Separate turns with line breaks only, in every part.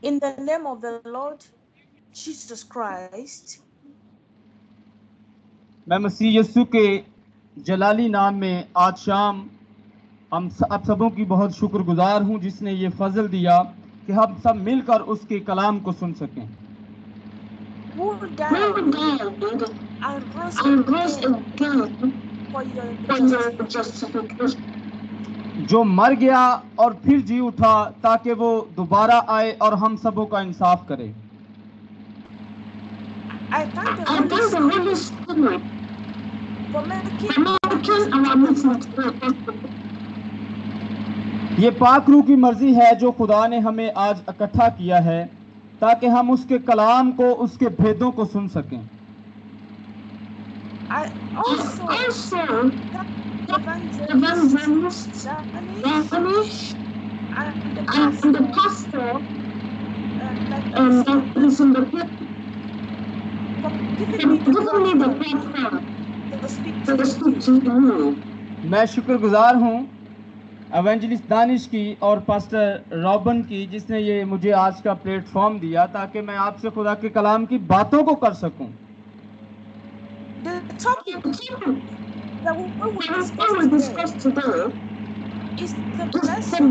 In the name of the Lord Jesus Christ,
मैं मसीह यीशु के जलाली नाम में आज शाम आप सबों की बहुत शुक्रगुजार हूं जिसने ये फजल दिया कि हम सब मिलकर उसके कलाम को सुन सकें।
who died and rose again for your justification.
जो मर गया और फिर जी उठा ताकि वो दोबारा आए और हम सबों का इंसाफ करे।
I thank the Holy Spirit for making our meeting.
ये पाक रूह की मर्जी है जो खुदा ने हमें आज इकट्ठा किया है ताकि हम उसके कलाम को, उसके भेदों को सुन सकें।
I also evangelist Danish and the pastor that is in the pulpit for giving me the platform to speak to you.
मैं शुक्रगुजार हूँ एवेंजलिस्ट दानिश की और पास्टर रॉबन की जिसने ये मुझे आज का प्लेटफॉर्म दिया ताकि मैं आपसे खुदा के कलाम की बातों को कर सकूं।
The topic that we will discuss today is the blessing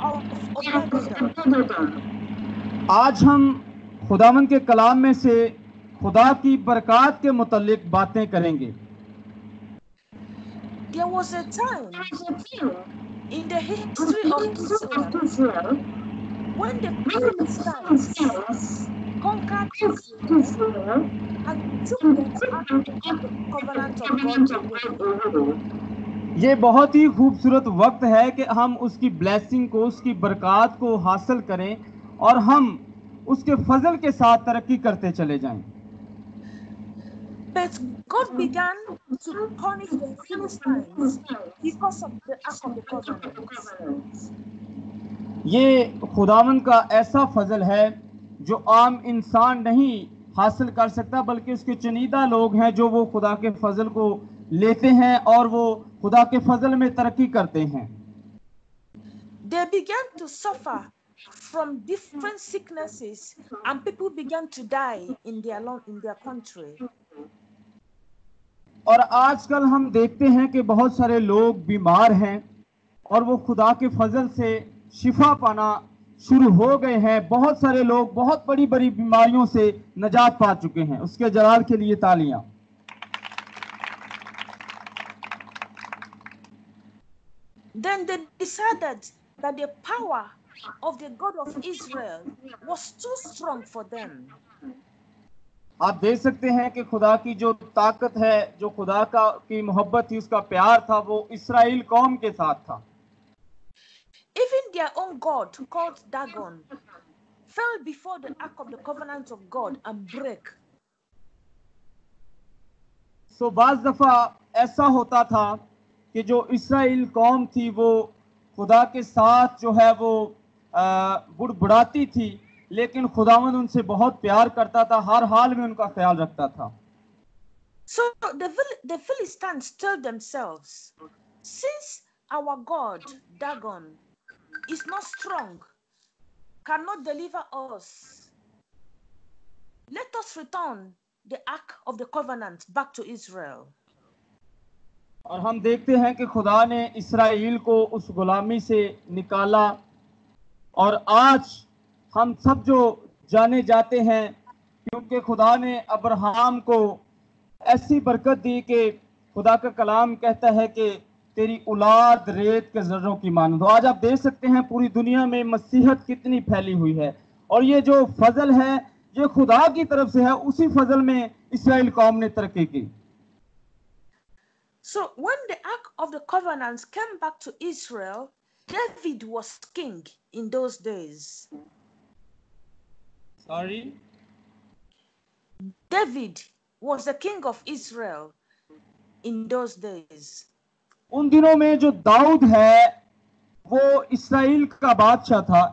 of Obed-Edom.
आज हम खुदावन के कलाम में से खुदा की बरकत के मुतालिक बातें करेंगे।
There was a time in the history of Israel when the Philistines conquered Israel and took the Ark of the Covenant of God away.
ये बहुत ही खूबसूरत वक्त है कि हम उसकी ब्लेसिंग को, उसकी बरकत को हासिल करें और हम उसके फजल के साथ तरक्की करते चले जाएं।
But God began to punish the Philistines because of the Ark of the Covenant.
ये खुदावन का ऐसा फजल है जो आम इंसान नहीं हासिल कर सकता बल्कि उसके चुनिंदा लोग हैं जो वो खुदा के फजल को लेते हैं और वो खुदा के फजल में तरक्की करते हैं।
They began to suffer from different sicknesses and people began to die in their country.
और आजकल हम देखते हैं कि बहुत सारे लोग बीमार हैं और वो खुदा के फजल से शिफा पाना शुरू हो गए हैं। बहुत सारे लोग बहुत बड़ी बड़ी बीमारियों से नजात पा चुके हैं। उसके जलाल के लिए तालियां।
Then they decided that the power of the God of Israel was too strong for them.
आप देख सकते हैं कि खुदा की जो ताकत है, जो खुदा की मोहब्बत थी, उसका प्यार था, वो इस्राएल कौम के साथ था।
Even their own God called Dagon fell before the Ark of the Covenant of God and broke.
सो बाज़ दफा ऐसा होता था कि जो इस्राएल कौम थी वो खुदा के साथ जो है वो बुड़बुड़ाती थी, लेकिन खुदावंद उनसे बहुत प्यार करता था, हर हाल में उनका ख्याल रखता था।
So the Philistines told themselves, since our God Dagon is not strong, cannot deliver us, let us return the Ark of the Covenant back to Israel.
और हम देखते हैं कि खुदा ने इस्राएल को उस गुलामी से निकाला और आज हम सब जो जाने जाते हैं क्योंकि खुदा ने अब्राहम को ऐसी बरकत दी कि खुदा का कलाम कहता है कि तेरी औलाद रेत के जर्रों की मानद हो। आज आप देख सकते हैं पूरी दुनिया में मसीहत कितनी फैली हुई है और ये जो फजल है ये खुदा की तरफ से है। उसी फजल में इस्राएल कौम ने तरक्की की।
So when the Ark of the Covenant came back to Israel, David was king in those days.
Sorry?
David was the king of Israel in those days.
उन दिनों में जो दाऊद है वो इस्राएल का बादशाह था।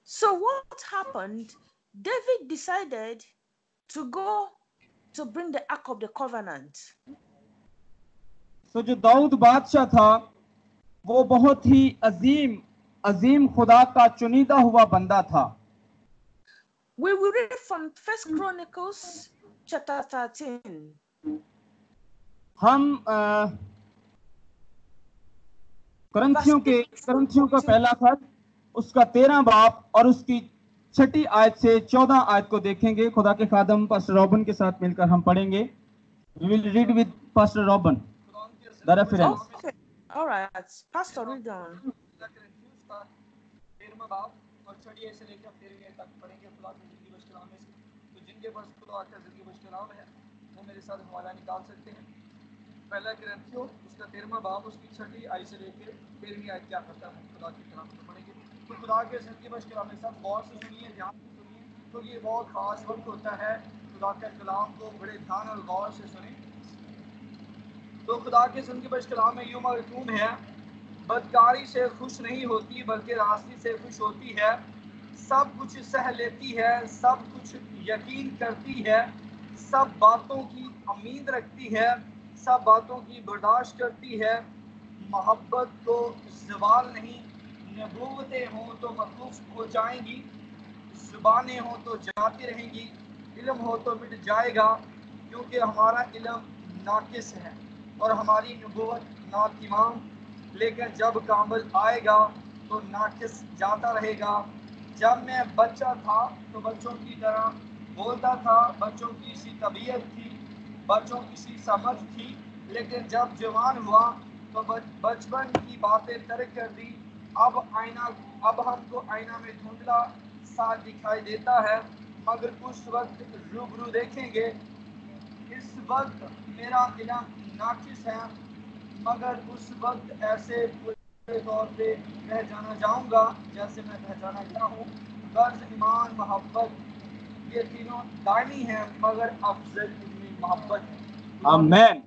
So what happened? David decided to go to bring the Ark of the Covenant.
So जो दाऊद बादशाह था वो बहुत ही अजीम खुदा का चुनिंदा हुआ बंदा था।
We will read from 1 Chronicles chapter 13.
हम करंथियों का पहला खत उसका 13 बाब और उसकी 6 आयत से 14 आयत को देखेंगे। खुदा के खादम पास्टर रॉबन के साथ मिलकर हम पढ़ेंगे। We will read with Pastor Robin the reference.
Okay. All right. Pastor, read on.
पहला ग्रंथियों उसका 13वां बाब उसकी 6 आयत से लेकर 13वीं आयत क्या कहता है, खुदा के कलाम को पढ़ेंगे। तो खुदा के जिंदगी बख्श कलाम में सब गौर से सुनिए, ध्यान से सुनिए, तो ये बहुत खास वक्त होता है खुदा के कलाम को बड़े ध्यान और गौर से सुने। तो खुदा के जिंदगी बख्श कलाम में यूं मरकूम है, बदकारी से खुश नहीं होती बल्कि रास्ते से खुश होती है, सब कुछ सह लेती है, सब कुछ यकीन करती है, सब बातों की उम्मीद रखती है, सब बातों की बर्दाश्त करती है, मोहब्बत को ज़वाल नहीं। नबूवतें हों तो मखलूफ हो जाएंगी, ज़ुबानें हों तो जाती रहेंगी, इल्म हो तो मिट जाएगा, क्योंकि हमारा इल्म नाकिस है और हमारी नबूवत नातिमाम, लेकिन जब कामिल आएगा तो नाकिस जाता रहेगा। जब मैं बच्चा था तो बच्चों की तरह बोलता था, बच्चों की सी तबीयत थी, बच्चों की सी समझ थी, लेकिन जब जवान हुआ तो बचपन की बातें तर्क कर दी। अब हमको आईना में धुंधला सा दिखाई देता है, मगर उस वक्त रूबरू देखेंगे। इस वक्त मेरा इल्म नाकिस है, मगर उस वक्त ऐसे पूरे तौर पे रह जाना चाहूँगा जैसे मैं रह जाना गया हूँ। कर्ज, ईमान, मोहब्बत ये तीनों दायमी हैं, मगर अफजल इनमें मोहब्बत है।
आमेन।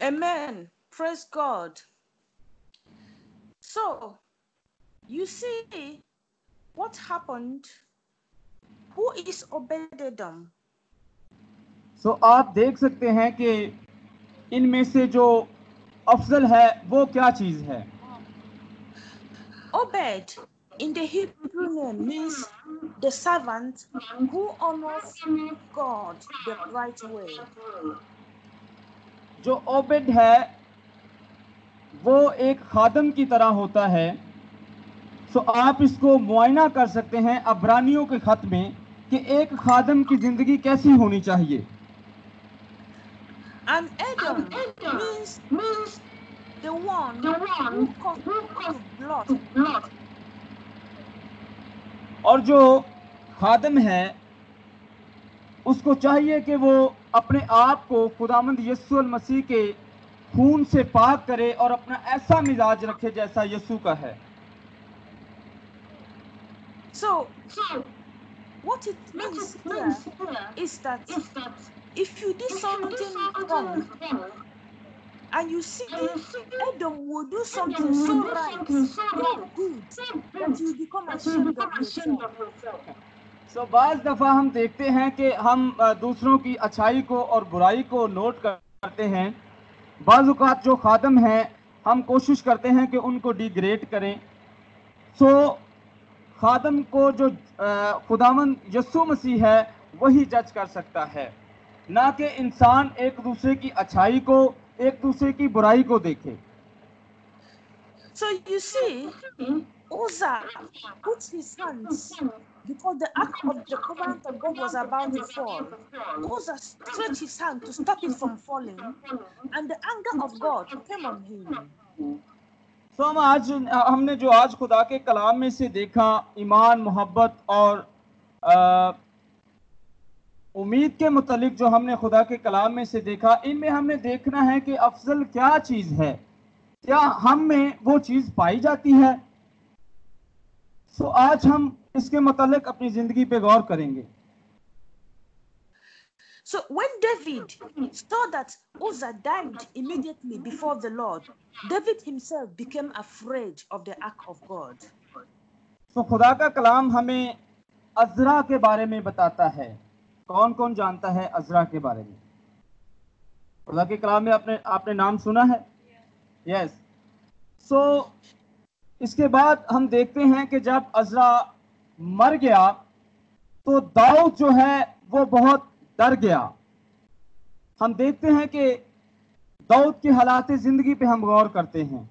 Amen. Praise God. So, you see what happened? Who is Obed-Edom?
So आप देख सकते हैं कि इनमें से जो अफजल है वो क्या चीज है।
Obed in the Hebrew name means the servant who honors God the right way.
जो ओबेद है वो एक खादम की तरह होता है। सो आप इसको मुआयना कर सकते हैं अब्रानियों के खत में कि एक खादम की जिंदगी कैसी होनी चाहिए।
And Edom means the one who comes to blood.
और जो खादम है उसको चाहिए कि वो अपने आप को खुदावंद यीशु मसीह के खून से पाक करे और अपना ऐसा मिजाज रखे जैसा यीशु का है।
So what it means here is that if you did something wrong and you see Edom will do something so right, so good, that you become ashamed of yourself.
So बाज़ दफ़ा हम देखते हैं कि हम दूसरों की अच्छाई को और बुराई को नोट करते हैं। बाज़ औक़ात जो खादम हैं हम कोशिश करते हैं कि उनको डिग्रेड करें। सो खादम को जो खुदावंद यीशु मसीह है वही जज कर सकता है, ना कि इंसान एक दूसरे की अच्छाई को एक दूसरे की बुराई को देखे।
So you see, Uzzah put his hands because the ark of the covenant of God was about to fall. Uzzah stretched his hand to stop it from falling, and the anger of God came on him.
तो हमने जो आज खुदा के कलाम में से देखा, ईमान, मोहब्बत और उम्मीद के मुतालिक जो हमने खुदा के कलाम में से देखा, इनमें हमने देखना है कि अफजल क्या चीज है, क्या हम में वो चीज पाई जाती है। सो आज हम इसके मुतालिक अपनी जिंदगी पे गौर करेंगे।
So when David saw that Uzzah died immediately before the Lord, David himself became afraid of the ark of God.
तो खुदा का कलाम हमें अज़रा के बारे में बताता है। कौन कौन जानता है अज़रा के बारे में? खुदा के कलाम में आपने नाम सुना है? यस सो इसके बाद हम देखते हैं कि जब अज़रा मर गया तो दाऊद जो है वो बहुत डर गया। हम देखते हैं कि दाऊद की हालात जिंदगी पे हम गौर करते हैं।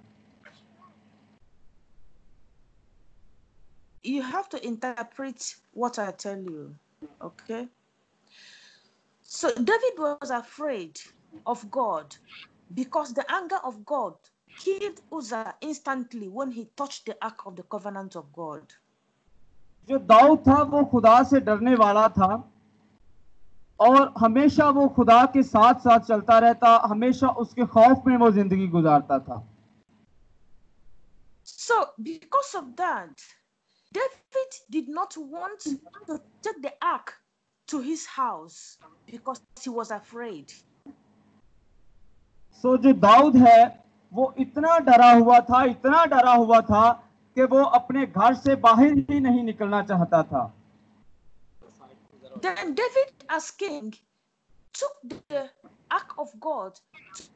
You have to interpret what I tell you, okay? So David was afraid of God because the anger of God killed Uzzah instantly when he touched the ark of the covenant of God.
जो दाऊद था वो खुदा से डरने वाला था और हमेशा वो खुदा के साथ साथ चलता रहता, हमेशा उसके खौफ में वो जिंदगी गुजारता था।
So because of that, David did not want to take the ark to his house because he was afraid.
सो जो दाऊद है वो इतना डरा हुआ था कि वो अपने घर से बाहर ही नहीं निकलना चाहता था।
Then David, as king, took the ark of God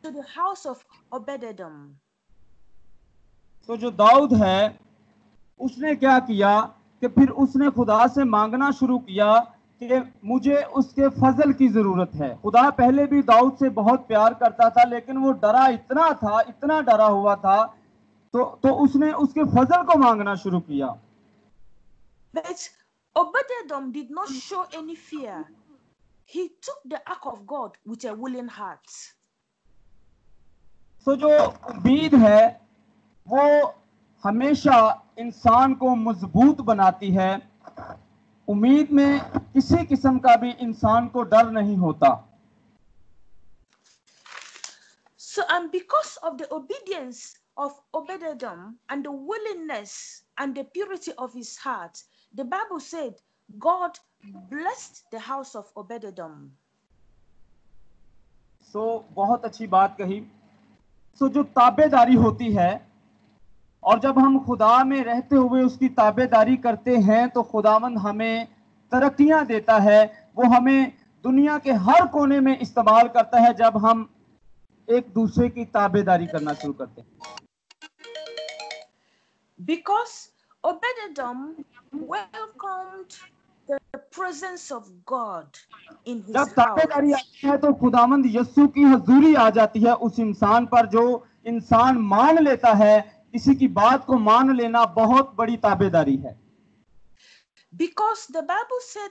to the house of Obed-Edom.
तो जो दाऊद है उसने क्या किया कि फिर उसने खुदा से मांगना शुरू किया कि मुझे उसके फजल की जरूरत है। खुदा पहले भी दाऊद से बहुत प्यार करता था लेकिन वो इतना डरा हुआ था तो उसने उसके फजल को मांगना शुरू किया।
But Obed-Edom did not show any fear. He took the ark of God with a willing heart.
तो जो उम्मीद है वो हमेशा इंसान को मजबूत बनाती है। उम्मीद में किसी किस्म का भी इंसान को डर नहीं होता।
So, and because of the obedience of Obed-Edom and the willingness and the purity of his heart, the Bible said God blessed the house of Obed-Edom.
सो बहुत अच्छी बात कही। सो जो ताबेदारी होती है और जब हम खुदा में रहते हुए उसकी ताबेदारी करते हैं तो खुदावंद हमें तरक्कियां देता है। वो हमें दुनिया के हर कोने में इस्तेमाल करता है जब हम एक दूसरे की ताबेदारी करना शुरू करते हैं।
Because Obed-Edom welcomed the presence of God in his
जब ताबेदारी
house.
आती है तो खुदावंद यीशु की हजूरी आ जाती है उस इंसान पर। जो इंसान मान लेता है, किसी की बात को मान लेना बहुत बड़ी ताबेदारी है।
Because the Bible said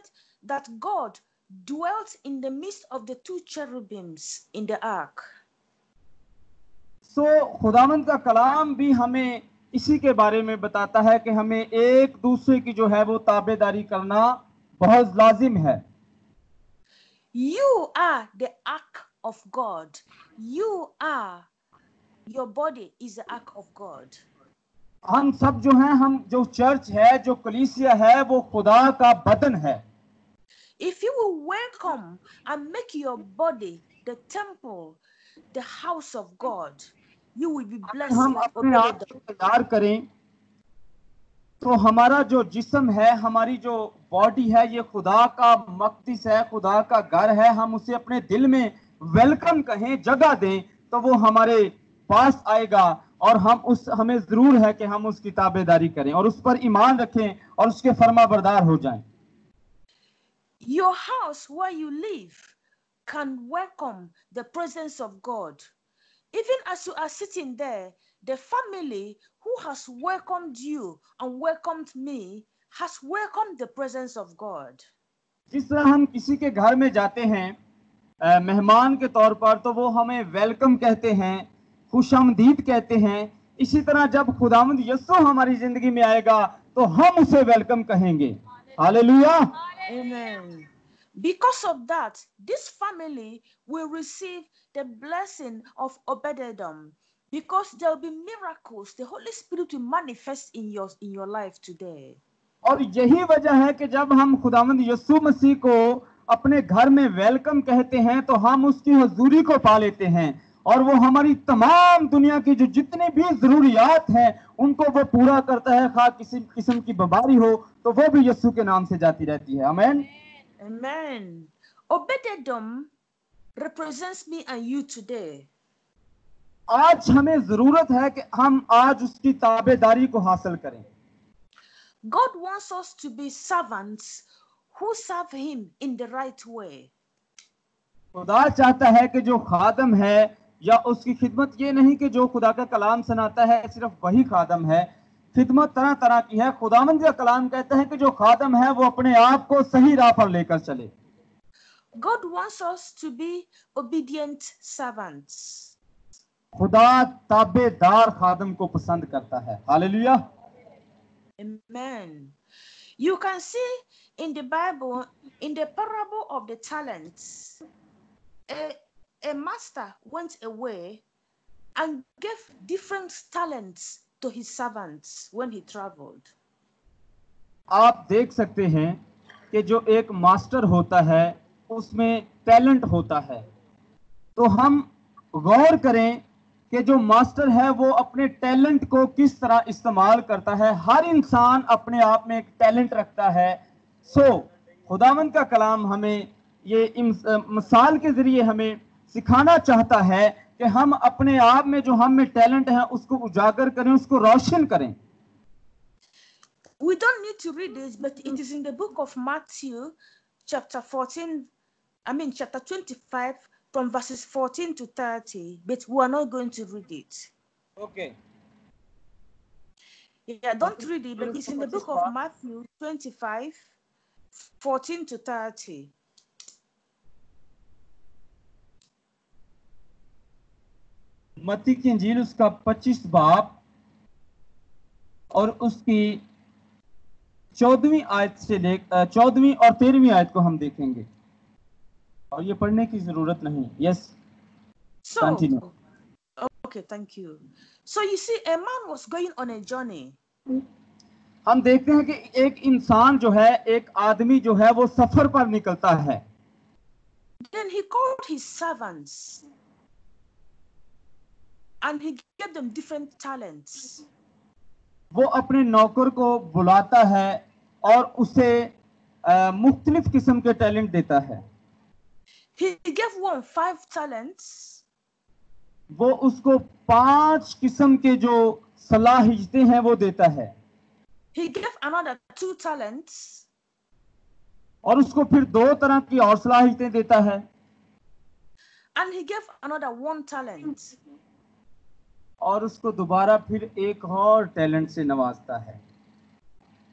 that God dwelt in the midst of the two cherubims in the ark.
सो खुदावंद का कलाम भी हमें इसी के बारे में बताता है कि हमें एक दूसरे की जो है वो ताबेदारी करना बहुत लाजिम है।
You are the ark of God. Your body is the ark of God.
हम सब जो हैं, हम जो चर्च है, जो कलीसिया है, वो खुदा का बदन है।
If you will welcome and make your body the temple, the house of God, you will be blessed.
हम
like
अपने आप
Obed-Edom.
को तैयार करें तो हमारा जो जिस्म है, हमारी जो बॉडी है, ये खुदा का मक़दिस है, खुदा का घर है। हम उसे अपने दिल में वेलकम कहें, जगह दें तो वो हमारे पास आएगा और हमें जरूर है कि हम उसकी ताबेदारी करें और उस पर ईमान रखें और उसके फरमाबरदार हो जाएं।
Your house where you live can welcome the presence of God. Even as you are sitting there, the family who has welcomed you and welcomed me has welcomed the presence of God.
जिस तरह हम किसी के घर में जाते हैं मेहमान के तौर पर, तो वो हमें वेलकम कहते हैं, खुशामदीद कहते हैं। इसी तरह जब खुदावंद यीशु हमारी जिंदगी में आएगा तो हम उसे वेलकम कहेंगे। Hallelujah.
Amen. Because of that, this family will receive the blessing of Obed-Edom, because there will be miracles. The Holy Spirit will manifest in your life today.
और यही वजह है कि जब हम खुदावंद यीशु मसीह को अपने घर में वेलकम कहते हैं तो हम उसकी हुजूरी को पा लेते हैं और वो हमारी तमाम दुनिया की जो जितनी भी जरूरियात हैं उनको वो पूरा करता है। खा किसी किस्म की बीमारी हो तो वो भी यीशु के नाम से जाती रहती है। आमीन।
Amen. Obed-Edom represents me and you today.
आज हमें जरूरत है कि हम आज उसकी ताबेदारी को हासिल करें।
God wants us to be servants who serve him in the right way.
खुदा चाहता है कि जो खादम है या उसकी खिदमत ये नहीं कि जो खुदा का कलाम सुनाता है सिर्फ वही खादम है। खिदमत तरह तरह की है। खुदावंद का कलाम कहता है कि जो खादम है वो अपने आप को सही राह पर लेकर चले।
God wants us to be obedient servants.
खुदा ताबेदार खादम को पसंद करता है। Hallelujah.
Amen. You can see in the Bible, in the parable of the talents, a master went away and gave different talents to his servants when he traveled.
आप देख सकते हैं कि जो एक मास्टर होता है उसमें टैलेंट होता है। तो हम गौर करें कि जो मास्टर है वो अपने टैलेंट को किस तरह इस्तेमाल करता है। हर इंसान अपने आप में एक टैलेंट रखता है। खुदावंद का कलाम हमें ये मिसाल के जरिए हमें सिखाना चाहता है कि हम अपने आप में जो हम में टैलेंट है उसको उजागर करें, उसको रोशन करें।
We don't need to read this, but it is in the book of Matthew, chapter 25, from verses 14 to 30, but we are not going to read it.
Okay.
Yeah, don't read it, but it's in the book of Matthew 25, 14 to 30.
मत्ती की इंजील उसका 25 बाब और उसकी 14वीं आयत से 14वीं और 13वीं आयत को हम देखेंगे और ये पढ़ने की जरूरत नहीं। Yes, continue.
Okay, thank you. So you see, a man was going on a journey.
हम देखते हैं कि एक इंसान जो है, एक आदमी जो है वो सफर पर निकलता है।
Then he called his servants and he gave them different talents.
वो अपने नौकर को बुलाता है और उसे मुख्तलिफ किस्म के टैलेंट देता है।
He gave one 5 talents.
वो उसको 5 किस्म के जो सलाहियतें हैं वो देता है।
He gave another 2 talents.
और उसको फिर 2 तरह की और सलाहियतें देता है।
And he gave another 1 talent.
और उसको दोबारा फिर एक और टैलेंट से नवाजता है।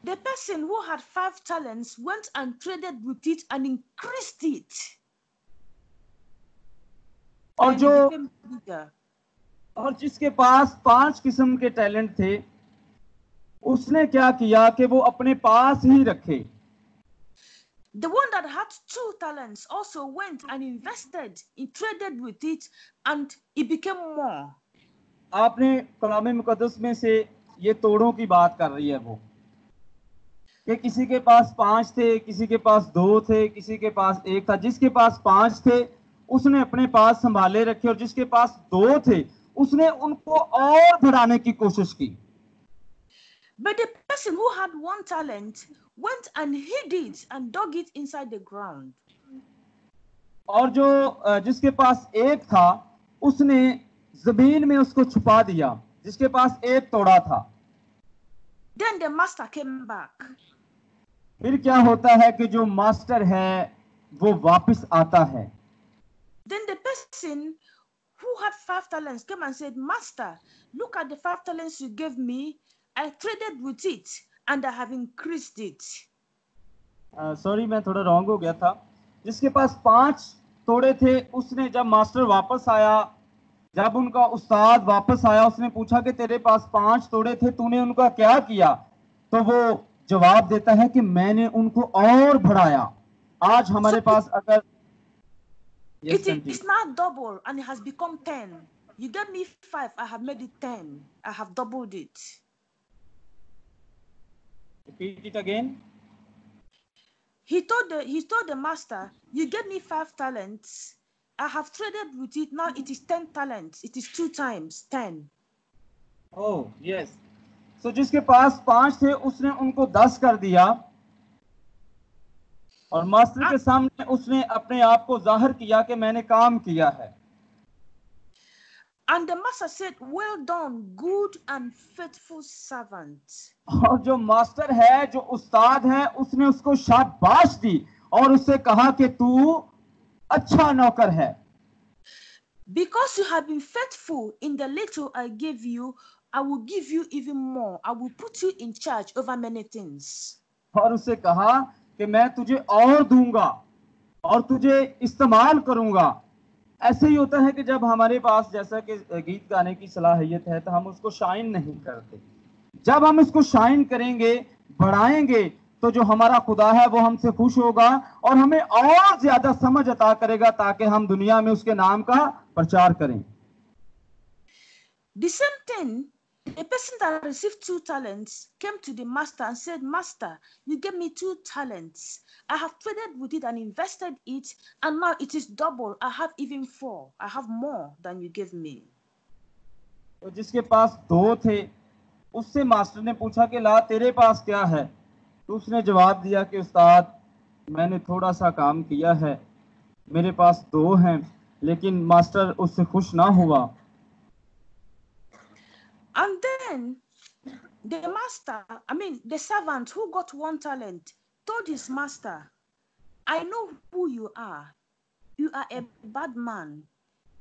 The person who had 5 talents went and traded with it and increased it.
और जिसके पास 5 किस्म के टैलेंट थे उसने क्या किया कि वो अपने पास ही रखे।
The one that had 2 talents also went and invested, he traded with it and it became more.
आपने कलाम मुकद्दस में से ये तोड़ों की बात कर रही है वो कि किसी के पास 5 थे, किसी के पास 2 थे, किसी के पास 1 था। जिसके पास 5 थे उसने अपने पास संभाले रखे और जिसके पास 2 थे उसने उनको और बढ़ाने की कोशिश की।
But the person who had 1 talent went and hid it and dug it inside the ground.
और जो जिसके पास 1 था उसने जमीन में उसको छुपा दिया, जिसके पास 1 तोड़ा था।
Then the master came back.
फिर क्या होता है कि जो मास्टर है वो वापस आता है।
Then the person who had 5 talents came and said, Master, look at the 5 talents you gave me. I traded with it and I have increased it.
Sorry, मैं थोड़ा रॉन्ग हो गया था। जिसके पास 5 तोड़े थे उसने जब मास्टर वापस आया, जब उनका उस्ताद वापस आया, उसने पूछा कि तेरे पास 5 तोड़े थे, तूने उनका क्या किया? तो वो जवाब देता है कि मैंने उनको और बढ़ाया। आज हमारे पास अगर
it's now double and it has become 10. You gave me 5, I have made it 10. I have doubled it.
Repeat it again.
He told the master, you gave me 5 talents. I have traded with it. Now it is 10 talents. It is 2 times 10.
Oh, yes. So जिसके पास 5 थे उसने उनको 10 कर दिया और master के सामने उसने अपने आप को जाहिर किया कि मैंने काम किया है।
And the master said, well done, good and faithful servant.
और जो मास्टर है, जो उस्ताद है, उसने उसको शाबाश दी और उससे कहा कि तू अच्छा नौकर है.
Because you have been faithful in the little I gave you, I will give you even more. I will put you in charge over many things.
और उससे कहा कि मैं तुझे और दूंगा और तुझे इस्तेमाल करूंगा. ऐसे ही होता है कि जब हमारे पास जैसा कि गीत गाने की सलाहियत है तो हम उसको शाइन नहीं करते. जब हम इसको शाइन करेंगे, बढ़ाएंगे, तो जो हमारा खुदा है वो हमसे खुश होगा और हमें और ज्यादा समझ अता करेगा ताकि हम दुनिया में उसके नाम का प्रचार करें.
The same thing, a person that received 2 talents came to the master and said, Master, you gave me 2 talents. I have traded with it and invested it, and now it is double. I have even 4. I have more than you gave me.
तो जिसके पास 2 थे, उससे master ने पूछा कि ला तेरे पास क्या है. तो उसने जवाब दिया कि उस्ताद, मैंने थोड़ा सा काम किया है, मेरे पास 2 हैं. लेकिन मास्टर उससे खुश ना हुआ.
And then the servant who got 1 talent told his master, I know who you are. You are a bad man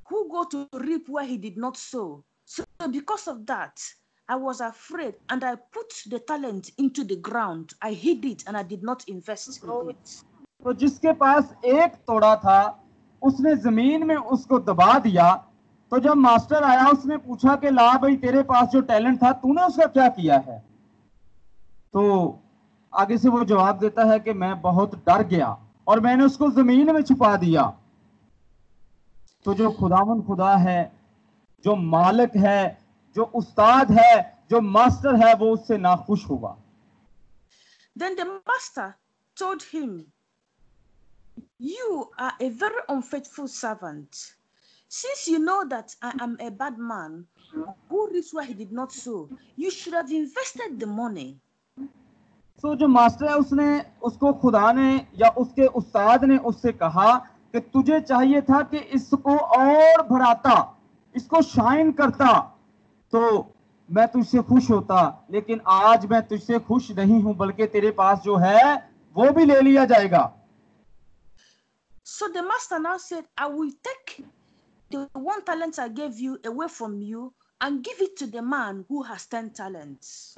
who go to reap where he did not sow. So because of that, I was afraid and I put the talent into the ground. I hid it and I did not invest in it.
तो जिसके पास 1 तोड़ा था, उसने जमीन में उसको दबा दिया. तो जब मास्टर आया, उसने पूछा कि ला भाई तेरे पास जो टैलेंट था तूने उसका क्या किया है. तो आगे से वो जवाब देता है कि मैं बहुत डर गया और मैंने उसको जमीन में छुपा दिया. तो जो खुदावन खुदा है, जो मालिक है, जो उस्ताद है, जो मास्टर है, वो उससे नाखुश हुआ.
Then the master told him, you are a very unfaithful servant. Since you know that I am a bad man who reaps where he did not sow, you should have invested the money.
So जो master है, उसने उसको खुदा ने या उसके उस्ताद ने उससे कहा कि तुझे चाहिए था कि इसको और बढ़ाता, इसको शाइन करता, तो मैं तुझसे खुश होता. लेकिन आज मैं तुझसे खुश नहीं हूं, बल्कि तेरे पास जो है वो भी ले लिया जाएगा.
So the master now said, I will take the 1 talent I gave you away from you and give it to the man who has 10 talents.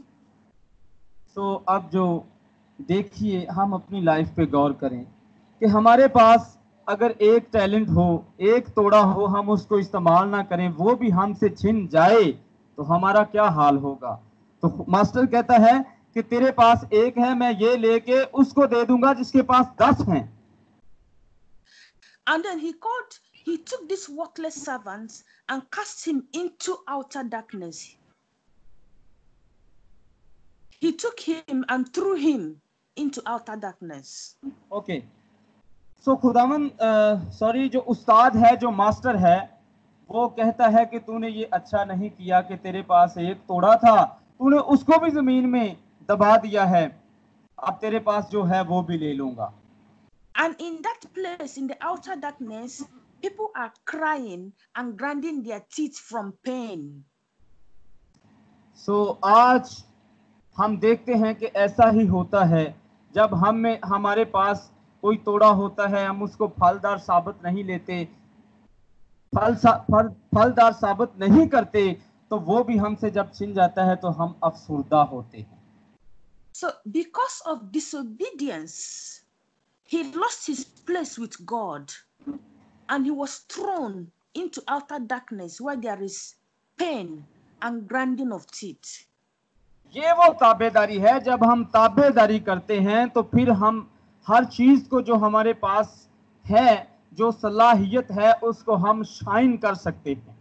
So अब जो देखिए, हम अपनी लाइफ पे गौर करें कि हमारे पास अगर 1 टैलेंट हो, 1 तोड़ा हो, हम उसको इस्तेमाल ना करें, वो भी हमसे छिन जाए, तो हमारा क्या हाल होगा. तो मास्टर कहता है कि तेरे पास 1 है, मैं ये लेके उसको दे दूंगा जिसके पास 10 हैं.
And then he took this worthless servant and cast him into outer darkness. He took him and threw him into outer darkness.
Okay. So खुदावन सॉरी जो उस्ताद है, जो मास्टर है, वो कहता है कि तूने ये अच्छा नहीं किया कि तेरे पास 1 तोड़ा था, तूने उसको भी जमीन में दबा दिया है. अब तेरे पास जो है वो भी ले लूंगा.
And in that place, in the outer darkness, people are crying and grinding their teeth from pain.
So आज हम देखते हैं कि ऐसा ही होता है. जब हमारे पास कोई तोड़ा होता है, हम उसको फलदार साबित नहीं लेते, फलदार साबित नहीं करते, तो वो भी हमसे जब छिन जाता है तो हम अफसुर्दा होते हैं.
So because of disobedience, he lost his place with God and he was thrown into outer darkness where there is pain and grinding of teeth.
ये वो ताबेदारी है. जब हम ताबेदारी करते हैं तो फिर हम हर चीज को जो हमारे पास है, जो सलाहियत है, उसको हम शाइन कर सकते हैं.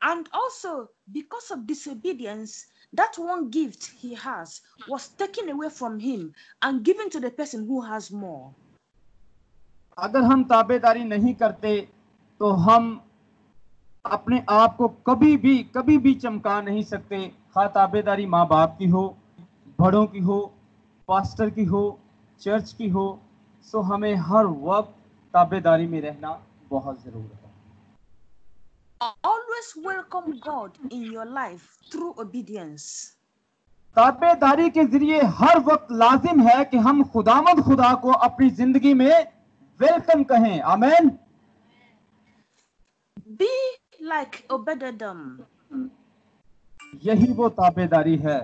And also because of disobedience, that 1 gift he has was taken away from him and given to the person who has more.
अगर हम ताबेदारी नहीं करते तो हम अपने आप को कभी भी चमका नहीं सकते. खा ताबेदारी माँ बाप की हो, बड़ों की हो, पास्टर की हो, चर्च की हो, सो हमें हर वक्त ताबेदारी में रहना बहुत जरूरी है.
All always welcome God in your life through obedience.
ताबेदारी के जरिए हर वक्त लाजिम है कि हम खुदावंद खुदा को अपनी जिंदगी में वेलकम कहें। आमीन।
Be like Obed-Edom.
यही वो ताबेदारी है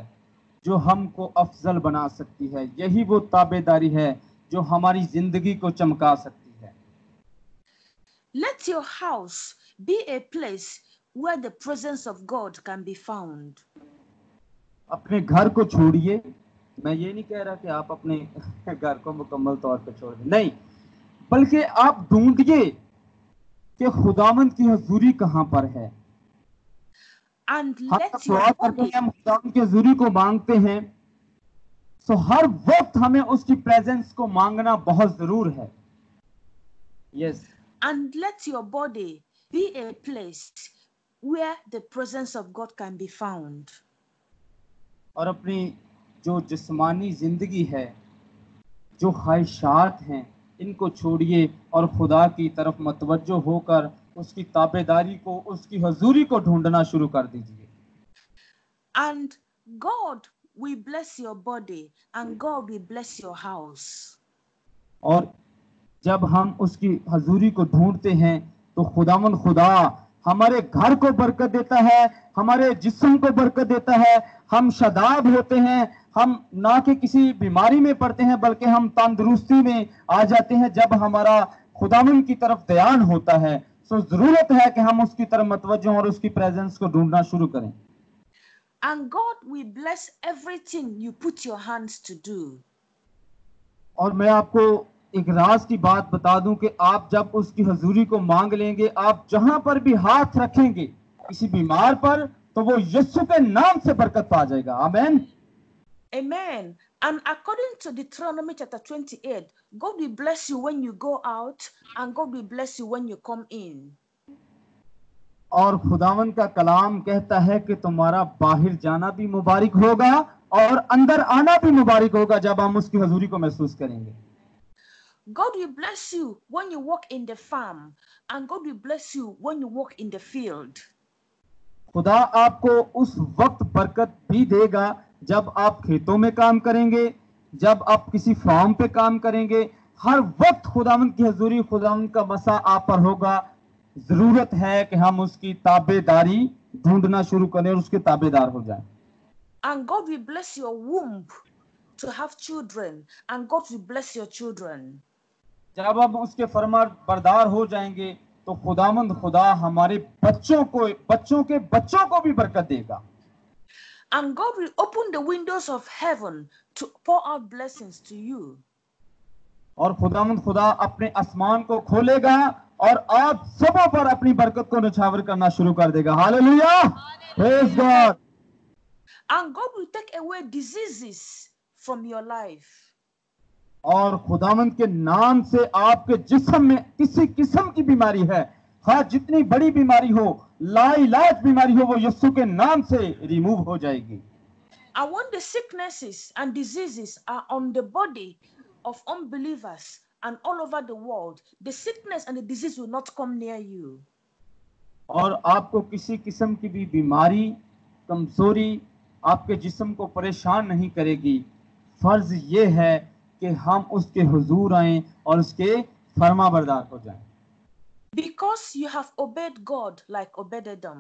जो हमको अफजल बना सकती है। यही वो ताबेदारी है जो हमारी जिंदगी को चमका सकती है।
Let your house be a place where the presence of God can be found.
अपने घर को छोड़िए। मैं ये नहीं कह रहा कि आप अपने घर को मुकम्मल तौर पे छोड़ दें, नहीं, बल्कि आप ढूंढिए कि खुदावंद की हजूरी कहाँ पर है।
And
हम
let
दुआ
your
करते
body
हैं, हम खुदावंद की हजूरी को मांगते हैं, तो हर वक्त हमें उसकी प्रेजेंस को मांगना बहुत जरूर है। Yes.
and let your body be a place where the presence of God can be found.
और अपनी जो जिस्मानी जिंदगी है, जो ख्वाहिशात हैं, इनको छोड़िए और खुदा की तरफ मतवज्जो होकर उसकी ताबेदारी को, उसकी हजूरी को ढूंढना शुरू कर दीजिए।
And God will bless your body and God will bless your house.
और जब हम उसकी हजूरी को ढूंढते हैं तो खुदावंद खुदा हमारे घर को बरकत देता है, हमारे जिस्म को बरकत देता है। हम शादाब होते हैं, हम ना कि किसी बीमारी में पड़ते हैं बल्कि हम तंदुरुस्ती में आ जाते हैं जब हमारा खुदावंद की तरफ ध्यान होता है। सो जरूरत है कि हम उसकी तरफ मतवज्जो और उसकी प्रेजेंस को ढूंढना शुरू करें।
And God will bless everything you put your hands to do.
और मैं आपको एक राज की बात बता दूं कि आप जब उसकी हजूरी को मांग लेंगे, आप जहां पर भी हाथ रखेंगे किसी बीमार पर, तो वो यीशु के नाम से बरकत पा जाएगा। आमीन।
Amen. And according to Deuteronomy chapter 28, God will bless you when you go out and God will bless you when you come in.
और खुदावंद का कलाम कहता है कि तुम्हारा बाहर जाना भी मुबारक होगा और अंदर आना भी मुबारक होगा जब हम उसकी हजूरी को महसूस करेंगे।
God will bless you when you walk in the farm and God will bless you when you walk in the field.
खुदा आपको उस वक्त बरकत भी देगा जब आप खेतों में काम करेंगे, जब आप किसी फार्म पे काम करेंगे। हर वक्त खुदावंद की हजूरी, खुदावंद का मसा आप पर होगा। जरूरत है कि हम उसकी ताबेदारी ढूंढना शुरू करें और उसके ताबेदार हो जाएं।
And God will bless your womb to have children and God will bless your children.
जब हम उसके फरमा बरदार हो जाएंगे तो खुदावंद खुदा हमारे बच्चों के बच्चों को भी बरकत देगा।
And God will open the windows of heaven to pour out blessings to you.
और खुदावंद खुदा अपने आसमान को खोलेगा और आप सबों पर अपनी बरकत को निछावर करना शुरू कर देगा। Hallelujah, praise God.
And God will take away diseases from your life.
और खुदावंद के नाम से आपके जिस्म में किसी किस्म की बीमारी है, हाँ जितनी बड़ी बीमारी हो, लाइलाज बीमारी हो, वो यीशु के नाम से रिमूव हो जाएगी।
And when the sicknesses and diseases are on the body of unbelievers and all over the world, the sickness and the disease will not come near you.
और आपको किसी किस्म की भी बीमारी, कमजोरी आपके जिस्म को परेशान नहीं करेगी। फर्ज ये है कि हम उसके हुजूर आएं और उसके फरमाबरदार हो जाएं।
Because you have obeyed God like Obed-Edom.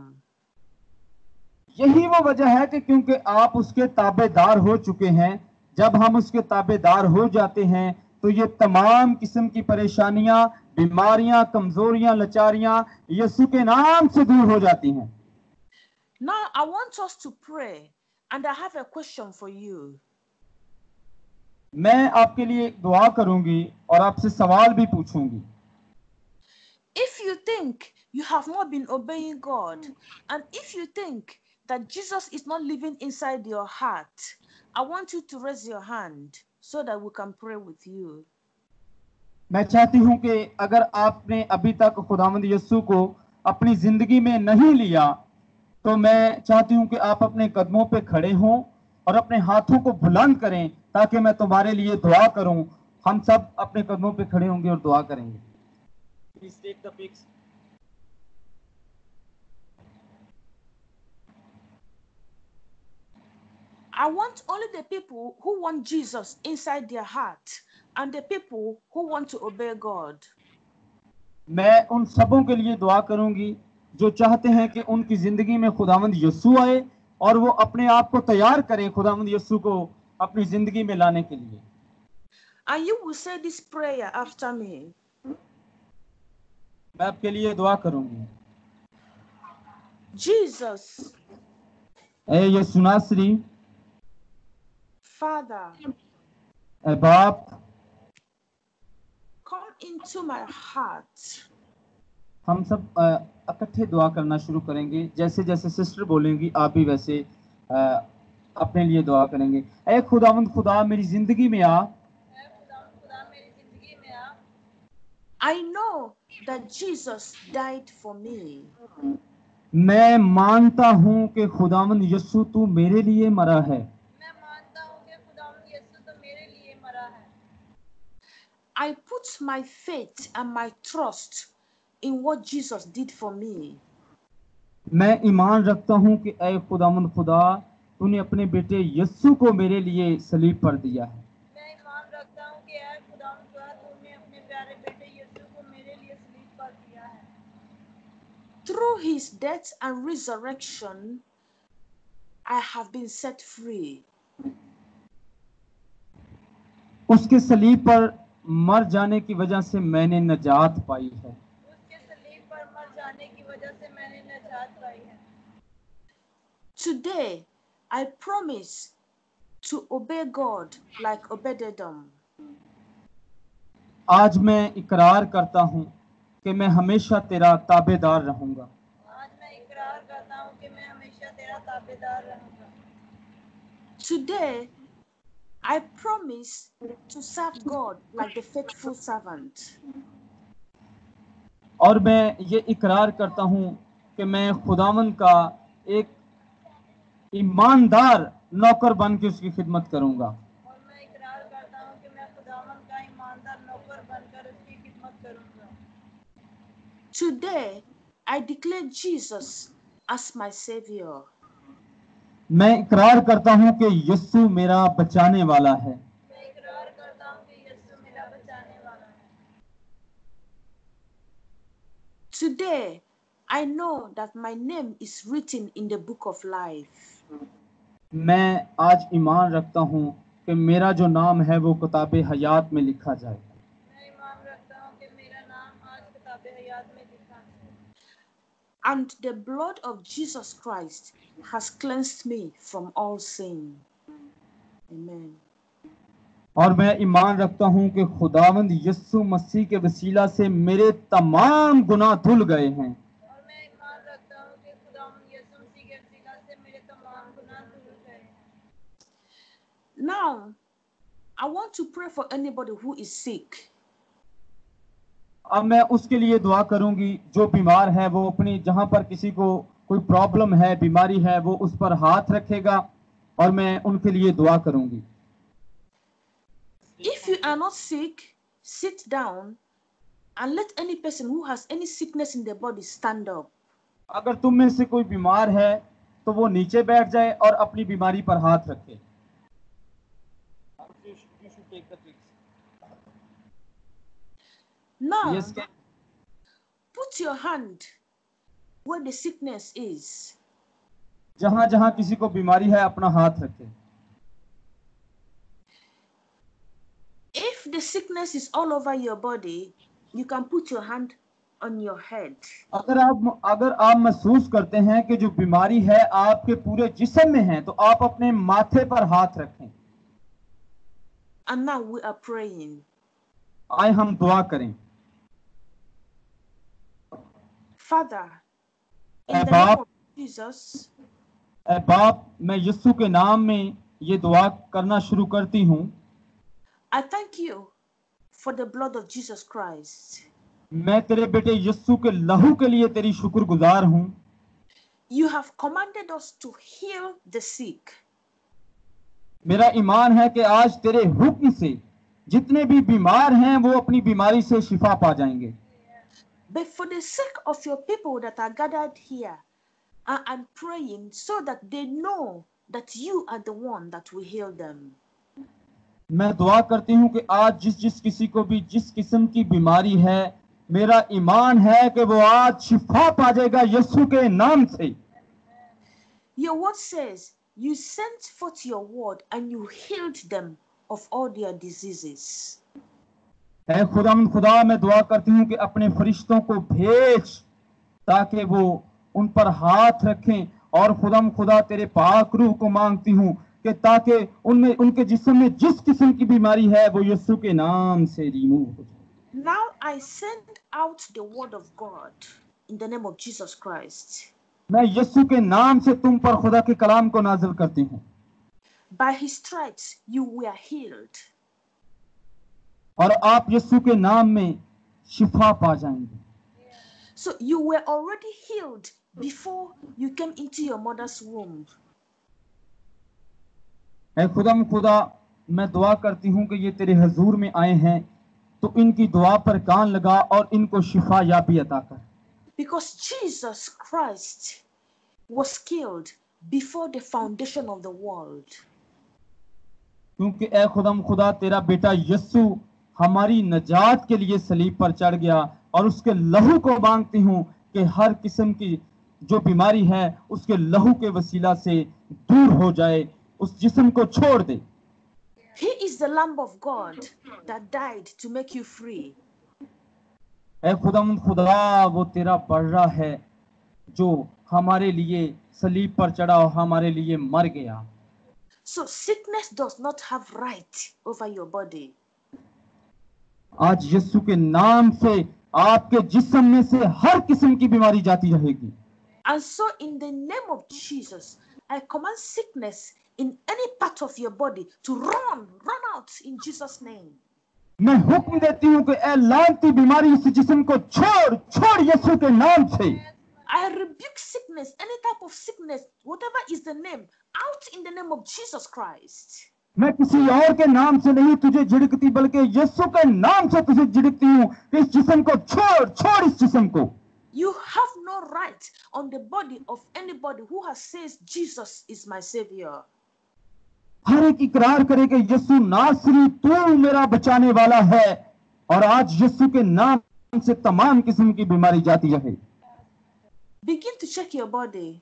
यही वो वजह है कि क्योंकि आप उसके ताबेदार हो चुके हैं। जब हम उसके ताबेदार हो जाते हैं तो ये तमाम किस्म की परेशानियां, बीमारियां, कमजोरियां, लाचारियां यीशु के नाम से दूर हो जाती हैं।
Now I want us to pray and I have a question for you.
मैं आपके लिए दुआ करूंगी और आपसे सवाल भी पूछूंगी।
If you think you have not been obeying God, and if you think that Jesus is not living inside your heart, I want you to raise your hand so that we can pray with you.
मैं चाहती हूं कि अगर आपने अभी तक खुदावंद यीशु को अपनी जिंदगी में नहीं लिया, तो मैं चाहती हूं कि आप अपने कदमों पे खड़े हों और अपने हाथों को बुलंद करें ताकि मैं तुम्हारे लिए दुआ करूं। हम सब अपने कदमों पे खड़े होंगे और दुआ करेंगे। Please take the pics.
I want only the people who want Jesus inside their heart and the people who want to obey God.
मैं उन सबों के लिए दुआ करूंगी जो चाहते हैं कि उनकी जिंदगी में खुदावंद यीशु आए और वो अपने आप को तैयार करें खुदावंद यीशु को अपनी जिंदगी में लाने के लिए.
And you will say this prayer after me.
मैं आपके लिए दुआ करूंगी.
Jesus,
ए यीशु नासरी,
Father,
ए बाप,
come into my heart.
हम सब इकट्ठे दुआ करना शुरू करेंगे. जैसे जैसे सिस्टर बोलेंगी आप भी वैसे अपने लिए दुआ करेंगे. ए खुदावंद खुदा मेरी जिंदगी में आ.
I know that Jesus died for me.
मैं मानता हूँ कि खुदावंद यीशु तू मेरे लिए मरा है.
I put my faith and my trust in what Jesus did for me.
मैं ईमान रखता हूँ कि ऐ खुदावंद खुदा तूने अपने बेटे यीशु को मेरे लिए सलीब पर दिया है.
मैं ईमान रखता हूँ कि ऐ खुदावंद खुदा तूने अपने प्यारे बेटे यीशु को मेरे लिए सलीब पर दिया है.
Through his death and resurrection, I have been set free.
उसके सलीब पर मर जाने की वजह से मैंने नजात पाई है.
उसके सलीब पर मर जाने की वजह से मैंने निजात पाई है.
Today, I promise to obey God like Obed-Edom.
आज मैं इकरार करता हूँ कि मैं हमेशा तेरा ताबेदार रहूंगा.
आज मैं इकरार करता हूँ कि मैं हमेशा तेरा ताबेदार रहूंगा.
Today, I promise to serve God like the faithful servant.
और मैं ये इकरार करता हूँ कि मैं खुदावंद का एक ईमानदार नौकर बन के उसकी खिदमत करूंगा.
और मैं इकरार करता हूँ कि मैं खुदावंद का ईमानदार नौकर बनकर उसकी खिदमत करूंगा.
Today, I declare Jesus as my Savior.
मैं इकरार करता हूँ कि यीशु मेरा बचाने वाला है.
मैं इकरार करता हूँ कि यीशु मेरा बचाने वाला है.
Today, I know that my name is written in the book of life.
मैं आज ईमान रखता हूँ कि मेरा जो नाम है वो किताब हयात में लिखा जाए.
मैं ईमान रखता हूँ कि मेरा नाम आज किताब हयात में लिखा है.
And the blood of Jesus Christ has cleansed me from all sin. Amen.
और मैं ईमान रखता हूँ कि खुदावंद यीशु मसीह के वसीला से मेरे तमाम गुनाह धुल गए हैं.
और मैं ईमान रखता हूँ कि खुदावंद यीशु मसीह के वसीला से मेरे तमाम गुनाह धुल गए हैं.
Now, I want to pray for anybody who is sick.
अब मैं उसके लिए दुआ करूंगी जो बीमार है. वो अपनी जहां पर किसी को कोई प्रॉब्लम है, बीमारी है, वो उस पर हाथ रखेगा और मैं उनके लिए दुआ करूंगी.
If you are not sick, sit down and let any person who has any sickness in their body stand up.
अगर तुम में से कोई बीमार है तो वो नीचे बैठ जाए और अपनी बीमारी पर हाथ रखे.
Now,
Yes,
put your hand where the sickness is.
जहां जहां किसी को बीमारी है अपना हाथ रखे.
If the sickness is all over your body, you can put your hand on your head.
अगर आप महसूस करते हैं कि जो बीमारी है आपके पूरे जिस्म में है तो आप अपने माथे पर हाथ रखें.
And now we are praying.
आए हम दुआ करें.
Father, in
Hey,
the
Bob.
name of Jesus,
ऐ बाप, मैं यीशु के नाम में ये दुआ करना शुरू करती हूँ.
I thank you for the blood of Jesus Christ.
मैं तेरे बेटे यीशु के लहू के लिए तेरी शुक्रगुजार हूँ.
You have commanded us to heal the sick.
मेरा ईमान है कि आज तेरे हुक्म से जितने भी बीमार हैं वो अपनी बीमारी से शिफा पा जाएंगे.
But for the sake of your people that are gathered here, I'm praying so that they know that you are the one that will heal them.
मैं दुआ करती हूँ कि आज जिस किसी को भी जिस किस्म की बीमारी है, मेरा ईमान है कि वो आज शिफा पा जाएगा यीशु के नाम से।
Your word says you sent forth your word and you healed them of all their diseases.
ऐ खुदा, मैं दुआ करती हूँ कि अपने फरिश्तों को भेज ताकि वो उन पर हाथ रखें, और खुदा तेरे पाक रूह को मांगती हूँ कि ताकि उनमें उनके जिस्म में जिस किस्म की बीमारी है वो यीशु के नाम से रिमूव हो जाए।
Now I send out the word of God in the name of Jesus Christ.
मैं यीशु के नाम से तुम पर खुदा के कलाम को नाज़िल करती हूँ।
By his stripes you were healed.
और आप यीशु के नाम में शिफा पा जाएंगे।
So you were already healed before you came into your mother's womb.
ऐ खुदा, मैं दुआ करती हूँ कि ये तेरे हजूर में आए हैं तो इनकी दुआ पर कान लगा और इनको शिफा याबी अता कर।
Because Jesus Christ was killed before the foundation of the world.
क्योंकि ऐ खुदा तेरा बेटा यीशु हमारी नजात के लिए सलीब पर चढ़ गया, और उसके लहू को मांगती हूँ कि हर किस्म की जो बीमारी है उसके लहू के वसीला से दूर हो जाए, उस जिस्म को छोड़ दे।
He is the Lamb of God that died to make you free.
ऐ खुदा वो तेरा बर्रा है जो हमारे लिए सलीब पर चढ़ा और हमारे लिए मर गया।
So sickness does not have right over your body.
आज यीशु के नाम से आपके जिस्म में से हर किस्म की बीमारी जाती रहेगी।
And so in the name of Jesus, I command sickness in any part of your body to run out in Jesus' name.
मैं हुक्म देती हूँ कि ऐ लानती बीमारी इस जिस्म को छोड़ यीशु के नाम से।
I rebuke sickness, any type of sickness, whatever is the name, out in the name of Jesus Christ.
मैं किसी और के नाम से नहीं तुझे झिड़कती, बल्कि यीशु के नाम से तुझे झिड़कती हूँ कि इस जिस्म को छोड़ इस जिस्म को।
You have no right on the body of anybody who has says Jesus is my savior.
हर एक इकरार करे कि यीशु नासरी तू मेरा बचाने वाला है, और आज यीशु के नाम से तमाम किस्म की बीमारी जाती रहे।
Begin to check your body.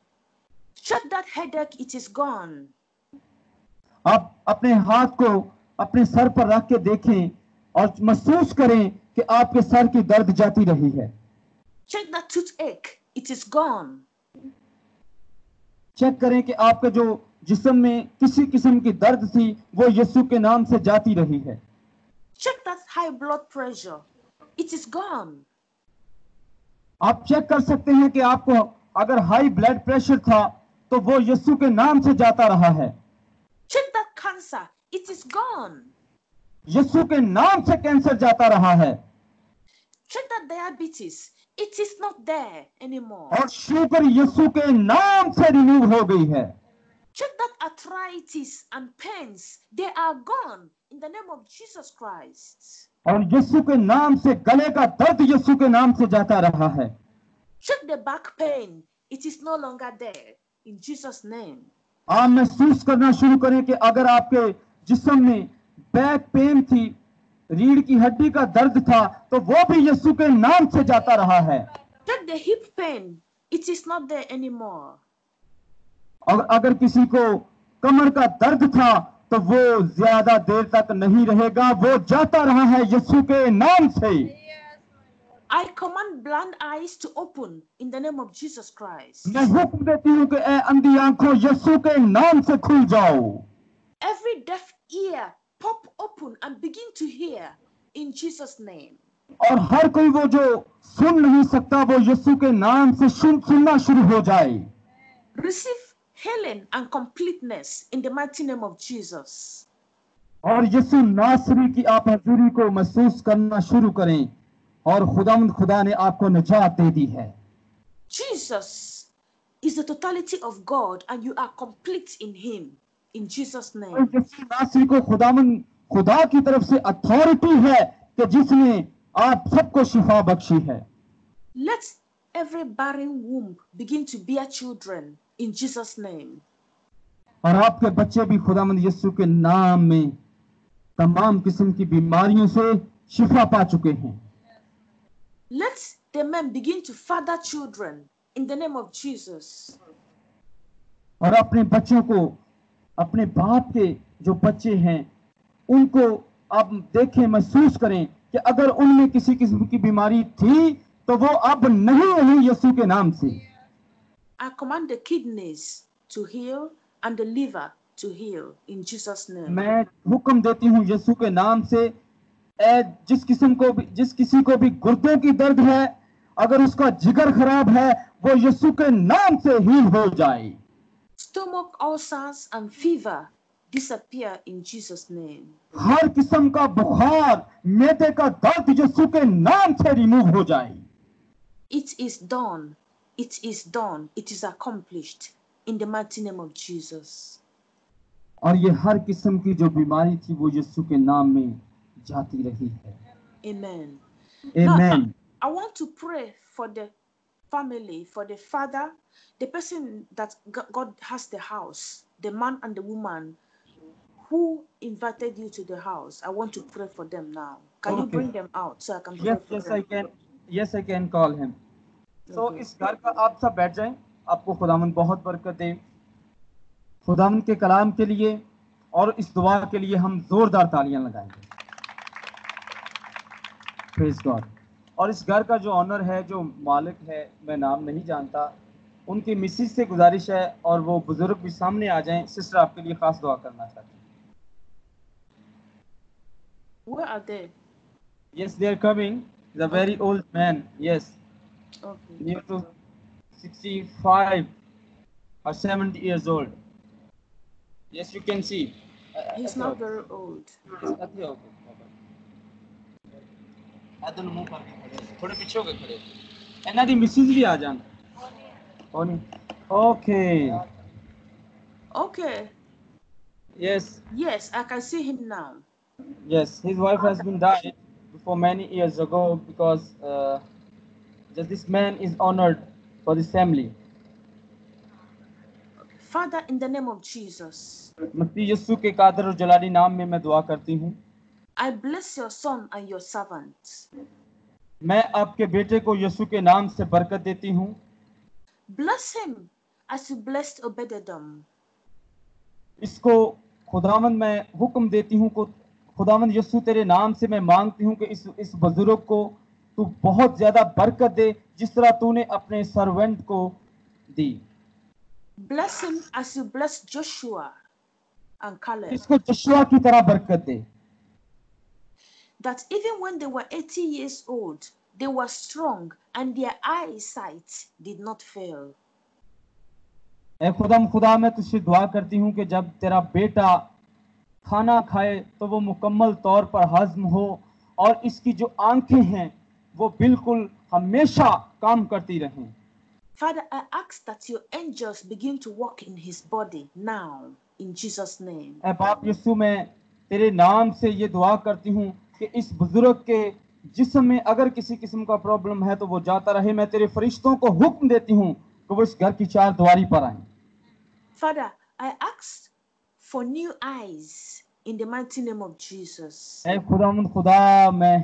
Check that headache, it is gone.
आप अपने हाथ को अपने सर पर रख के देखें और महसूस करें कि आपके सर की दर्द जाती रही है।
Check that toothache, it is gone.
Check करें कि आपके जो जिस्म में किसी किस्म की दर्द थी वो यीशु के नाम से जाती रही है।
Check that high blood pressure, it is gone.
आप चेक कर सकते हैं कि आपको अगर हाई ब्लड प्रेशर था तो वो यीशु के नाम से जाता रहा है।
Check that cancer, it is gone.
यीशु के नाम से कैंसर जाता रहा है।
Check that diabetes, it is not there anymore.
और शुगर यीशु के नाम से रिमूव हो गई है।
Check that arthritis and pains, they are gone in the name of Jesus Christ.
और यीशु के नाम से गले का दर्द यीशु के नाम से जाता रहा है।
Check the back pain, it is no longer there in Jesus' name.
आप महसूस करना शुरू करें कि अगर आपके जिस्म में बैक पेन थी, रीढ़ की हड्डी का दर्द था, तो वो भी यीशु के नाम से जाता रहा है।
Check the hip pain, it is not there anymore.
और अगर किसी को कमर का दर्द था तो वो ज्यादा देर तक नहीं रहेगा, वो जाता रहा है यीशु के नाम से।
I command blind eyes to open in the name of Jesus Christ.
मैं हुक्म देती हूँ कि ऐ अंधी आंखों यीशु के नाम से खुल जाओ।
Every deaf ear pop open and begin to hear in Jesus' name.
और हर कोई वो जो सुन नहीं सकता वो यीशु के नाम से सुनना शुरू हो जाए।
Receive healing and completeness in the mighty name of Jesus.
और यीशु नासरी की आप हजूरी को महसूस करना शुरू करें, और खुदा ने आपको निजात दे दी है।
Jesus is the totality of God and you are complete in him in Jesus' name.
यीशु नासरी को खुदा की तरफ से अथॉरिटी है कि जिसने आप सबको शिफा बख्शी है।
Let every barren womb begin to bear children in Jesus' name.
और आपके बच्चे भी खुदावंद यीशु के नाम में तमाम किस्म की बीमारियों से शिफा पा चुके हैं।
Let the men begin to father children in the name of Jesus.
और अपने बच्चों को, अपने बाप के जो बच्चे हैं उनको आप देखें, महसूस करें कि अगर उनमें किसी किस्म की बीमारी थी तो वो अब नहीं रही यीशु के नाम से।
I command the kidneys to heal and the liver to heal in Jesus' name.
मैं हुक्म देती हूँ यीशु के नाम से, जिस किसी को भी गुर्दों की दर्द है, अगर उसका जिगर खराब है, वो यीशु के नाम से हील हो जाए।
Stomach ulcers and fever disappear in Jesus' name.
हर किस्म का बुखार, मैदे का दर्द यीशु के नाम से रिमूव हो जाए।
It is done. It is done. It is accomplished in the mighty name of Jesus.
और ये हर किस्म की जो बीमारी थी वो यीशु के नाम में जाती रही है।
Amen.
Amen.
Now, I want to pray for the family, for the father, the person that God has the house, the man and the woman who invited you to the house. I want to pray for them now. Can you
Okay.
bring them out so I can pray
Yes,
for
yes,
them?
I can call him. So
Okay.
इस घर का आप सब बैठ जाएं, आपको खुदावंद बहुत बरकत दे। खुदावंद के कलाम के लिए और इस दुआ के लिए हम जोरदार तालियां लगाएंगे। Praise God. और इस घर का जो ऑनर है, जो मालिक है, मैं नाम नहीं जानता, उनकी मिसेज से गुजारिश है और वो बुजुर्ग भी सामने आ जाएं। सिस्टर आपके लिए खास दुआ करना चाहती हैं।
Where are they?
Yes, they are coming. The very old man. Yes,
Okay.
near to 65 or 70 years old. Yes, you can see.
He's not very old.
थोड़े पीछे हो गए खड़े। ਇਹਨਾਂ ਦੀ ਮਿਸਿਸ ਵੀ ਆ ਜਾਣ। Okay.
Okay.
Yes.
Yes, I can see him now.
Yes, his wife has been died before many years ago because just this man is honored for this family.
Father, in the name of Jesus,
मसीह यीशु के कादर और जलाली नाम में मैं दुआ करती हूँ।
I bless your son and your servant.
मैं आपके बेटे को यीशु के नाम से बरकत देती हूँ।
Bless him as you blessed Obed-Edom.
इसको खुदावंद मैं हुक्म देती हूँ को खुदावंद यीशु तेरे नाम से मैं मांगती हूँ कि इस बुजुर्ग को तू बहुत ज्यादा बरकत दे, जिस तरह तूने अपने सर्वेंट को दी।
Bless him as you blessed Joshua and Caleb.
इसको यहोशुआ की तरह बरकत दे,
That even when they were 80 years old, they were strong and their eyesight did not fail.
ऐ खुदा मैं तुझसे दुआ करती हूँ कि जब तेरा बेटा खाना खाए तो वो मुकम्मल तौर पर हजम हो और इसकी जो आंखें हैं वो बिल्कुल हमेशा काम करती रहें।
Father, I ask that your angels begin to work in his body now, in Jesus' name.
ऐ बाप यीशु मैं तेरे नाम से ये दुआ करती हूँ कि इस बुजुर्ग के जिस्म में अगर किसी किस्म का प्रॉब्लम है तो वो जाता रहे। मैं तेरे फरिश्तों को हुक्म देती हूँ कि वो इस घर की चार दीवारी पर आए।
Father, I ask for new eyes in the mighty name of Jesus.
ऐ खुदा मैं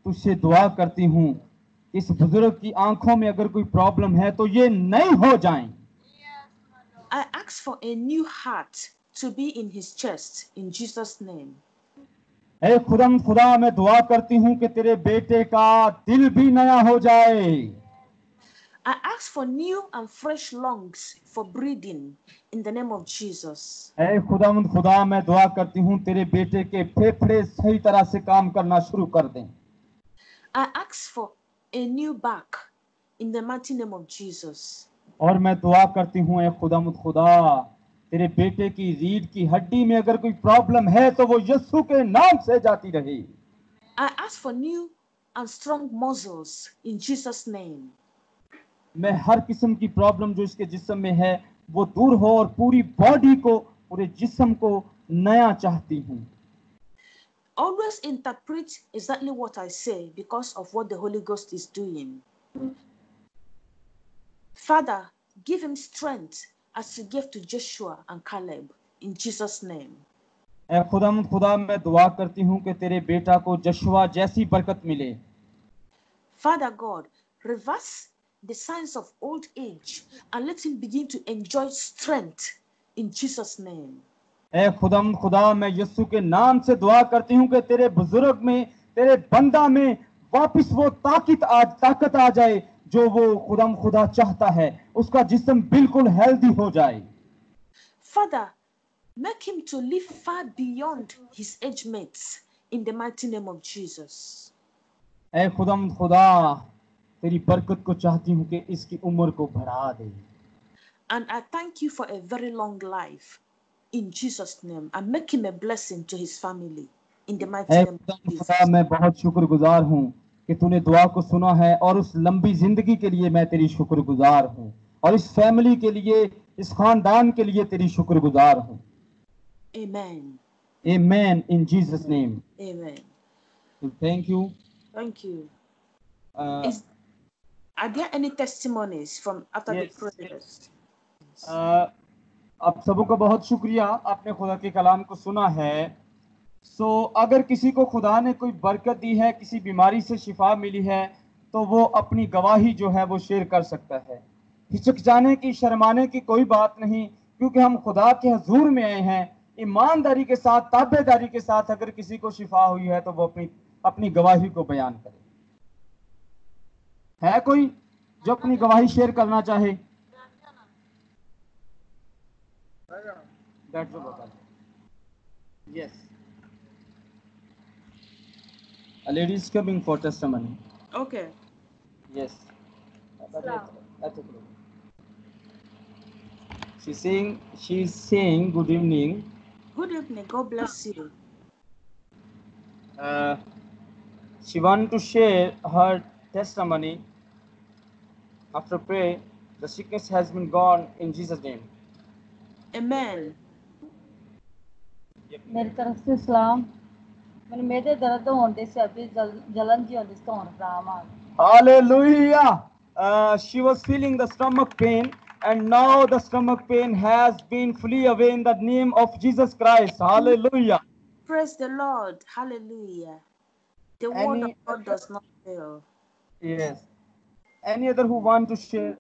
तुझसे दुआ करती हूँ इस बुजुर्ग की आंखों में अगर कोई प्रॉब्लम है तो ये नहीं हो जाएं।
I ask for a new heart to be in his chest in Jesus' name.
ऐ खुदा मैं दुआ करती हूँ कि तेरे बेटे का दिल भी नया हो जाए।
I ask for new and fresh lungs for breathing in the name of Jesus.
ऐ खुदा मैं दुआ करती हूँ तेरे बेटे के फेफड़े सही तरह से काम करना शुरू कर दें।
I ask for a new back in the mighty name of Jesus.
और मैं दुआ करती हूँ ऐ खुदा तेरे बेटे की रीढ़ की हड्डी में अगर कोई प्रॉब्लम है तो वो यीशु के नाम से जाती रहे।
I ask for new and strong muscles in Jesus' name.
मैं हर किस्म की प्रॉब्लम जो इसके जिस्म में है वो दूर हो और पूरी बॉडी को, पूरे जिस्म को नया चाहती हूँ।
Always interpret exactly what I say because of what the Holy Ghost is doing. Father, give him strength as you gave to Joshua and Caleb in Jesus' name.
ऐ खुदा मैं दुआ करती हूँ कि तेरे बेटा को जशुआ जैसी बरकत मिले।
Father God, reverse the signs of old age and let him begin to enjoy strength in Jesus' name.
ऐ खुदा मैं यीशु के नाम से दुआ करती हूँ कि तेरे बुजुर्ग में, तेरे बंदा में वापस वो ताकत आ जाए जो वो खुदा चाहता है, उसका जिस्म बिल्कुल हेल्दी हो जाए।
Father, make him to live far beyond his age mates in the mighty name of Jesus.
ऐ खुदा तेरी बरकत को चाहती हूँ कि इसकी उम्र को बढ़ा दे।
And I thank you for a very long life in Jesus' name and make him a blessing to his family in the mighty name of Jesus.
खुदा मैं बहुत शुक्रगुजार हूँ कि तूने दुआ को सुना है और उस लंबी जिंदगी के लिए मैं तेरी शुक्रगुजार हूँ और इस फैमिली के लिए, इस खानदान के लिए तेरी शुक्रगुजार हूँ।
Amen.
Amen in Jesus name.
Amen.
Thank you.
Thank you. Are there any testimonies from after
Yes.
the prayers?
आप सबों का बहुत शुक्रिया, आपने खुदा के कलाम को सुना है। अगर किसी को खुदा ने कोई बरकत दी है, किसी बीमारी से शिफा मिली है, तो वो अपनी गवाही जो है वो शेयर कर सकता है। हिचकिचाने की, शर्माने की कोई बात नहीं, क्योंकि हम खुदा के हुजूर में आए हैं। ईमानदारी के साथ, ताबेदारी के साथ अगर किसी को शिफा हुई है तो वो अपनी गवाही को बयान करे। है कोई जो अपनी गवाही शेयर करना चाहे? Yes. A lady is coming for testimony.
Okay.
Yes. She's saying good evening.
Good evening. God bless you.
She wants to share her testimony. After prayer, the sickness has been gone in Jesus' name.
Amen.
मेरी तरफ से सलाम। मैंने मेरे दर्द होने से अभी जलन जी होने से आराम आ गया।
Hallelujah. She was feeling the stomach pain, and now the stomach pain has been flee away in the name of Jesus Christ. Hallelujah.
Praise the Lord. Hallelujah. The word of God does not fail.
Yes. Any other who want to share?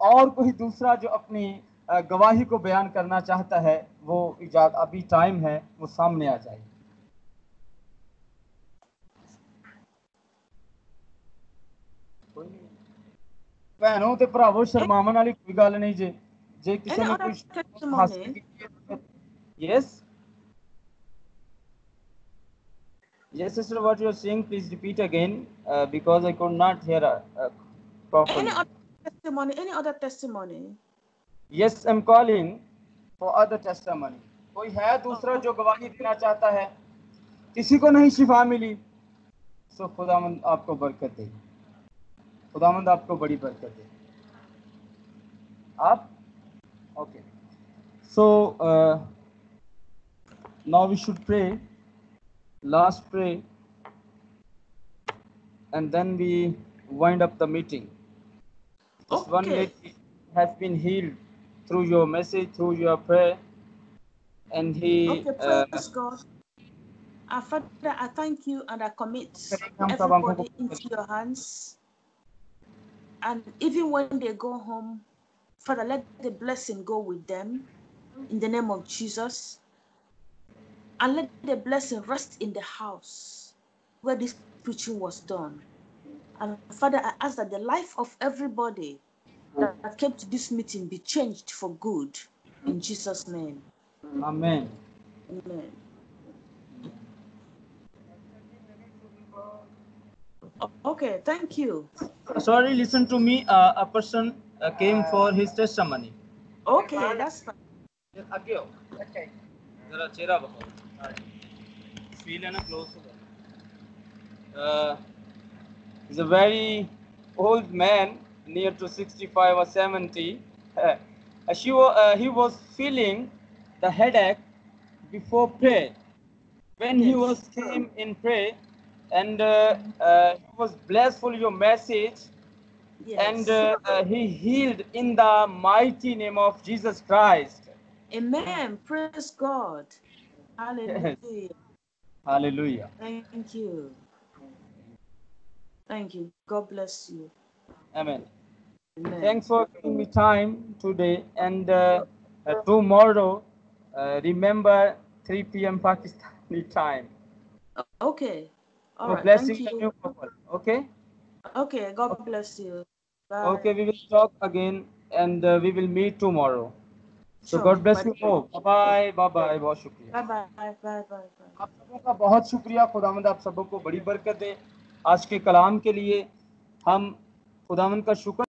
और कोई दूसरा जो अपनी गवाही को बयान करना चाहता है, वो अभी टाइम है, वो सामने आ जाए। बहनों ते भरावो शर्मावन वाली कोई गल नहीं जे किसी ने कोई Yes. Yes, sister, what you are saying, please repeat again, because I could not hear properly.
Any other testimony?
Yes, I'm calling for other testimony. कोई है दूसरा जो गवाही देना चाहता है? किसी को नहीं शिफा मिली, सो खुदावंद आपको बरकत दे, खुदावंद आपको बड़ी बरकत दे। आप okay. So now we should pray, last pray, and then we wind up the meeting. This one lady has been healed through your message, through your prayer, and he.
Praise God. Father, I thank you and I commit everybody into your hands. And even when they go home, Father, let the blessing go with them in the name of Jesus. And let the blessing rest in the house where this preaching was done. And Father, I ask that the life of everybody that came to this meeting be changed for good in Jesus' name.
Amen.
Amen. Okay, thank you.
Sorry, listen to me. A person came for his testimony.
Okay, that's fine.
Okay. He's a very old man, near to 65 or 70. He was feeling the headache before prayer. When he came in prayer, and he was blessed for your message, and he healed in the mighty name of Jesus Christ.
Amen. Praise God. Hallelujah.
Hallelujah.
Thank you. Thank you. God bless you.
Amen.
Amen.
Thanks for giving me time today. And tomorrow, remember 3 p.m. Pakistani time.
Okay. All
So
right.
blessing
Thank
the
you.
new couple. Okay.
Okay. God bless you. Bye.
Okay. We will talk again, and we will meet tomorrow. So
Sure.
God bless
Bye.
you all. Bye bye. Bye. बहुत शुक्रिया.
Bye. Bye. Bye. Bye. Bye.
आप सबों का बहुत शुक्रिया. खुदावंद आप सबों को बड़ी बरकत दे. आज के कलाम के लिए हम खुदावंद का शुक्र